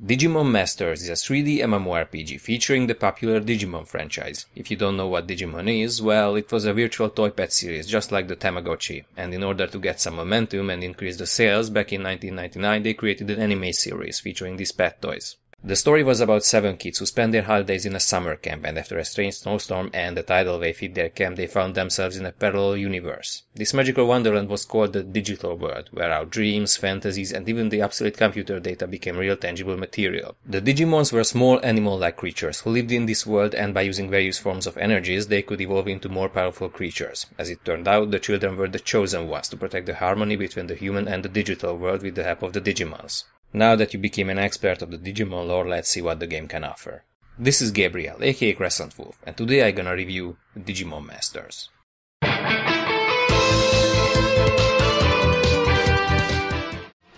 Digimon Masters is a 3D mmorpg featuring the popular Digimon franchise. If you don't know what Digimon is, well, it was a virtual toy pet series just like the Tamagotchi, and in order to get some momentum and increase the sales, back in 1999 they created an anime series featuring these pet toys. The story was about 7 kids who spent their holidays in a summer camp, and after a strange snowstorm and a tidal wave hit their camp, they found themselves in a parallel universe. This magical wonderland was called the digital world, where our dreams, fantasies, and even the obsolete computer data became real tangible material. The Digimons were small animal-like creatures who lived in this world, and by using various forms of energies, they could evolve into more powerful creatures. As it turned out, the children were the chosen ones to protect the harmony between the human and the digital world with the help of the Digimons. Now that you became an expert of the Digimon lore, let's see what the game can offer. This is Gabriel, aka Crescent Wolf, and today I'm gonna review Digimon Masters.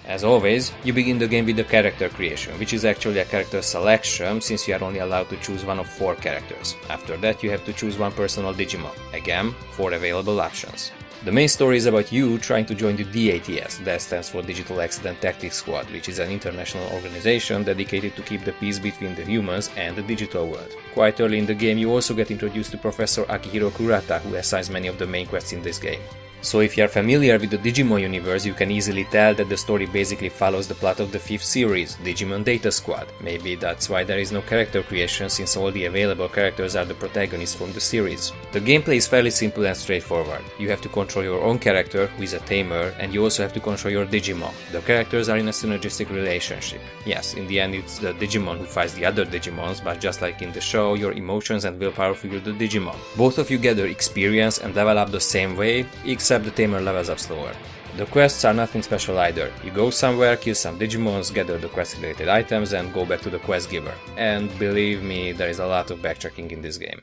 As always, you begin the game with the character creation, which is actually a character selection since you are only allowed to choose one of 4 characters. After that you have to choose one personal Digimon. Again, 4 available options. The main story is about you trying to join the DATS, that stands for Digital Accident Tactics Squad, which is an international organization dedicated to keep the peace between the humans and the digital world. Quite early in the game you also get introduced to Professor Akihiro Kurata, who assigns many of the main quests in this game. So if you are familiar with the Digimon universe, you can easily tell that the story basically follows the plot of the 5th series, Digimon Data Squad. Maybe that's why there is no character creation, since all the available characters are the protagonists from the series. The gameplay is fairly simple and straightforward. You have to control your own character, who is a tamer, and you also have to control your Digimon. The characters are in a synergistic relationship. Yes, in the end it's the Digimon who fights the other Digimons, but just like in the show, your emotions and willpower fuel the Digimon. Both of you gather experience and level up the same way, except the tamer levels up slower. The quests are nothing special either. You go somewhere, kill some Digimons, gather the quest related items and go back to the quest giver. And believe me, there is a lot of backtracking in this game.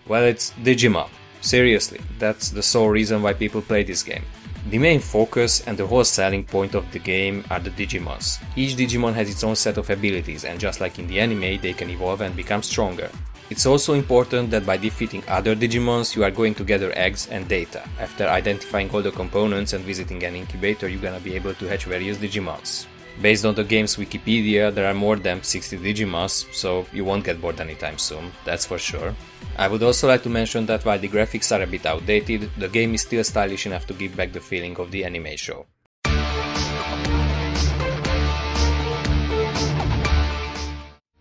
Well, it's Digimon. Seriously, that's the sole reason why people play this game. The main focus and the whole selling point of the game are the Digimons. Each Digimon has its own set of abilities, and just like in the anime, they can evolve and become stronger. It's also important that by defeating other Digimons, you are going to gather eggs and data. After identifying all the components and visiting an incubator, you're gonna be able to hatch various Digimons. Based on the game's Wikipedia, there are more than 60 Digimons, so you won't get bored anytime soon, that's for sure. I would also like to mention that while the graphics are a bit outdated, the game is still stylish enough to give back the feeling of the anime show.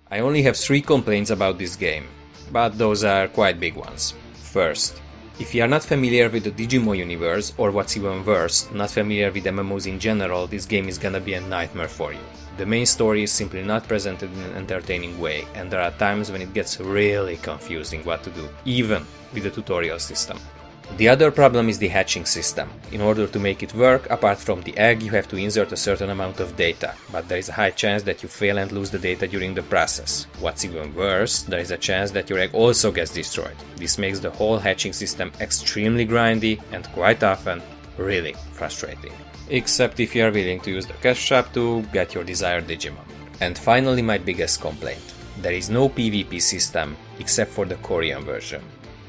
I only have 3 complaints about this game, but those are quite big ones. First, if you are not familiar with the Digimon universe, or what's even worse, not familiar with MMOs in general, this game is gonna be a nightmare for you. The main story is simply not presented in an entertaining way, and there are times when it gets really confusing what to do, even with the tutorial system. The other problem is the hatching system. In order to make it work, apart from the egg, you have to insert a certain amount of data, but there is a high chance that you fail and lose the data during the process. What's even worse, there is a chance that your egg also gets destroyed. This makes the whole hatching system extremely grindy and quite often really frustrating. Except if you are willing to use the cash shop to get your desired Digimon. And finally, my biggest complaint. There is no PvP system except for the Korean version.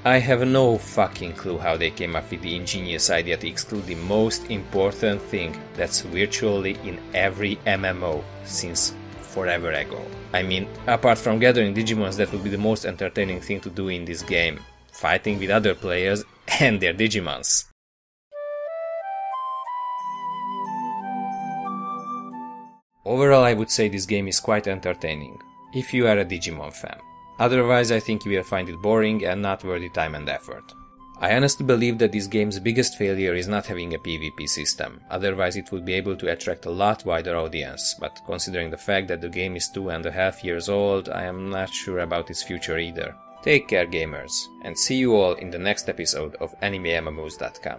I have no fucking clue how they came up with the ingenious idea to exclude the most important thing that's virtually in every MMO since forever ago. I mean, apart from gathering Digimons, that would be the most entertaining thing to do in this game. Fighting with other players and their Digimons. Overall, I would say this game is quite entertaining, if you are a Digimon fan. Otherwise, I think you will find it boring and not worth the time and effort. I honestly believe that this game's biggest failure is not having a PvP system, otherwise it would be able to attract a lot wider audience, but considering the fact that the game is 2.5 years old, I am not sure about its future either. Take care gamers, and see you all in the next episode of AnimeMMOs.com.